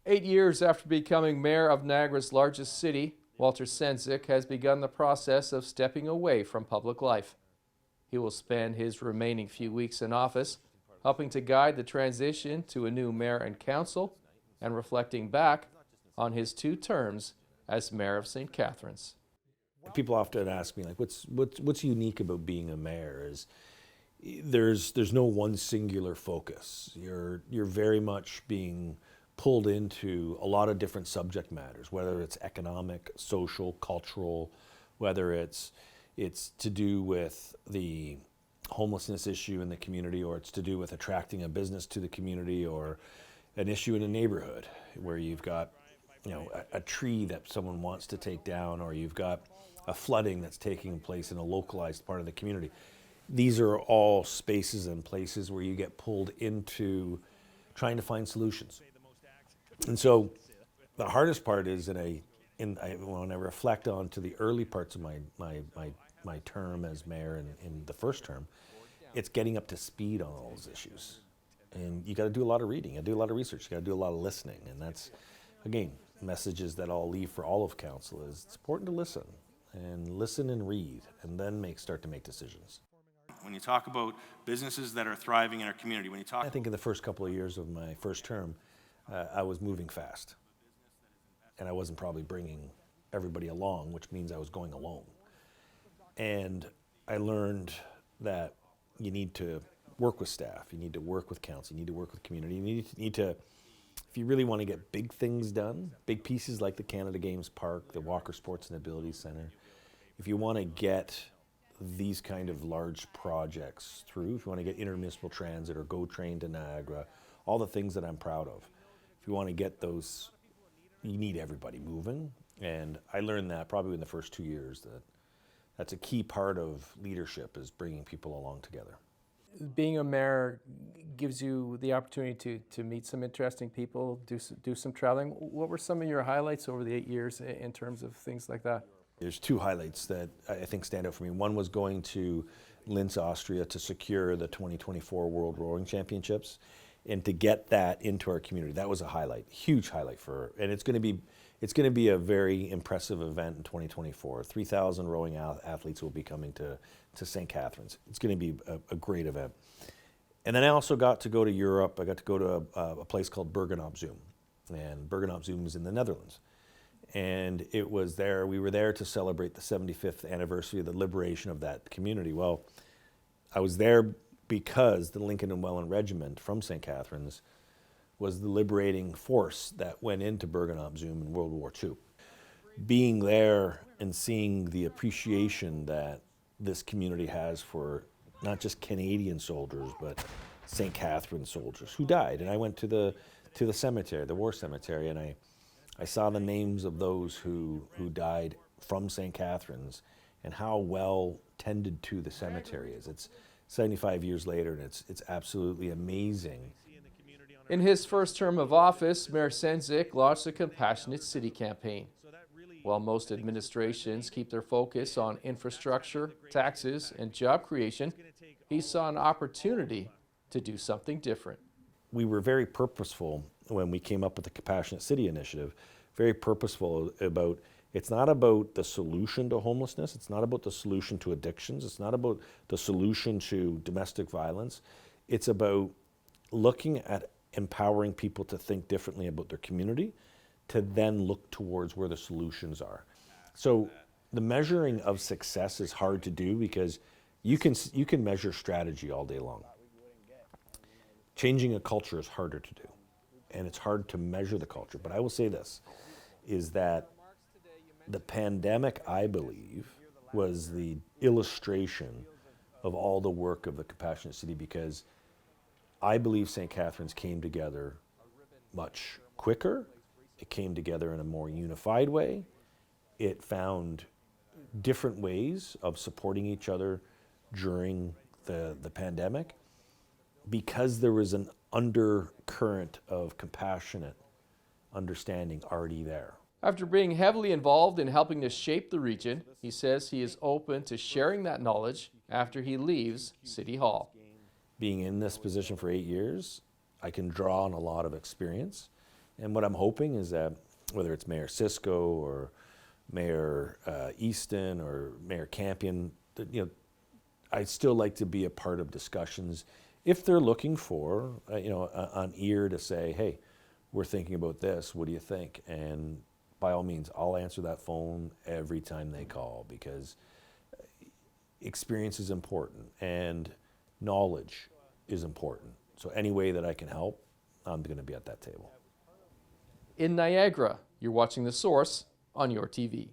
8 years after becoming mayor of Niagara's largest city, Walter Sendzik has begun the process of stepping away from public life. He will spend his remaining few weeks in office helping to guide the transition to a new mayor and council and reflecting back on his 2 terms as mayor of St. Catharines. People often ask me, like, what's unique about being a mayor is there's no one singular focus. You're very much being pulled into a lot of different subject matters, whether it's economic, social, cultural, whether it's to do with the homelessness issue in the community, or it's to do with attracting a business to the community, or an issue in a neighborhood where you've got, you know, a tree that someone wants to take down, or you've got a flooding that's taking place in a localized part of the community. These are all spaces and places where you get pulled into trying to find solutions. And so the hardest part is when I reflect on to the early parts of my term as mayor in the first term, it's getting up to speed on all those issues. And you got to do a lot of reading, you got to do a lot of research, you got to do a lot of listening. And that's, again, messages that I'll leave for all of council is it's important to listen and read, and then start to make decisions. When you talk about businesses that are thriving in our community, I think in the first couple of years of my first term, I was moving fast. And I wasn't probably bringing everybody along, which means I was going alone. And I learned that you need to work with staff, you need to work with council, you need to work with community, you need to, if you really want to get big things done, big pieces like the Canada Games Park, the Walker Sports and Ability Center, if you want to get these kind of large projects through, if you want to get intermunicipal transit or GO Train to Niagara, all the things that I'm proud of, if you want to get those, you need everybody moving. And I learned that probably in the first 2 years, that's a key part of leadership, is bringing people along together. Being a mayor gives you the opportunity to meet some interesting people, do some traveling. What were some of your highlights over the 8 years in terms of things like that? There's 2 highlights that I think stand out for me. One was going to Linz, Austria to secure the 2024 World Rowing Championships, and to get that into our community. That was a highlight, huge highlight and it's going to be a very impressive event in 2024. 3,000 rowing athletes will be coming to St. Catharines. It's going to be a great event. And then I also got to go to Europe. I got to go to a place called Bergen op Zoom. And Bergen op Zoom is in the Netherlands. And it was there, we were there to celebrate the 75th anniversary of the liberation of that community. Well, I was there because the Lincoln and Welland Regiment from St. Catharines was the liberating force that went into Bergen op Zoom in World War II. Being there and seeing the appreciation that this community has for not just Canadian soldiers, but St. Catharines soldiers who died. And I went to the cemetery, the war cemetery, and I saw the names of those who died from St. Catharines and how well tended to the cemetery is. It's 75 years later, and it's absolutely amazing. In his first term of office, Mayor Sendzik launched the Compassionate City campaign. While most administrations keep their focus on infrastructure, taxes, and job creation, he saw an opportunity to do something different. We were very purposeful when we came up with the Compassionate City initiative, very purposeful about, it's not about the solution to homelessness, it's not about the solution to addictions, it's not about the solution to domestic violence, it's about looking at empowering people to think differently about their community, to then look towards where the solutions are. So the measuring of success is hard to do because you can measure strategy all day long. Changing a culture is harder to do, and it's hard to measure the culture. But I will say this, is that the pandemic, I believe, was the illustration of all the work of the Compassionate City, because I believe St. Catharines came together much quicker. It came together in a more unified way. It found different ways of supporting each other during the pandemic, because there was an undercurrent of compassionate understanding already there. After being heavily involved in helping to shape the region, he says he is open to sharing that knowledge after he leaves City Hall. Being in this position for 8 years, I can draw on a lot of experience, And what I'm hoping is that whether it's Mayor Cisco or Mayor Easton or Mayor Campion, that, I'd still like to be a part of discussions if they're looking for, an ear to say, hey, we're thinking about this, what do you think? And by all means, I'll answer that phone every time they call, because experience is important and knowledge is important. So any way that I can help, I'm going to be at that table. In Niagara, you're watching The Source on your TV.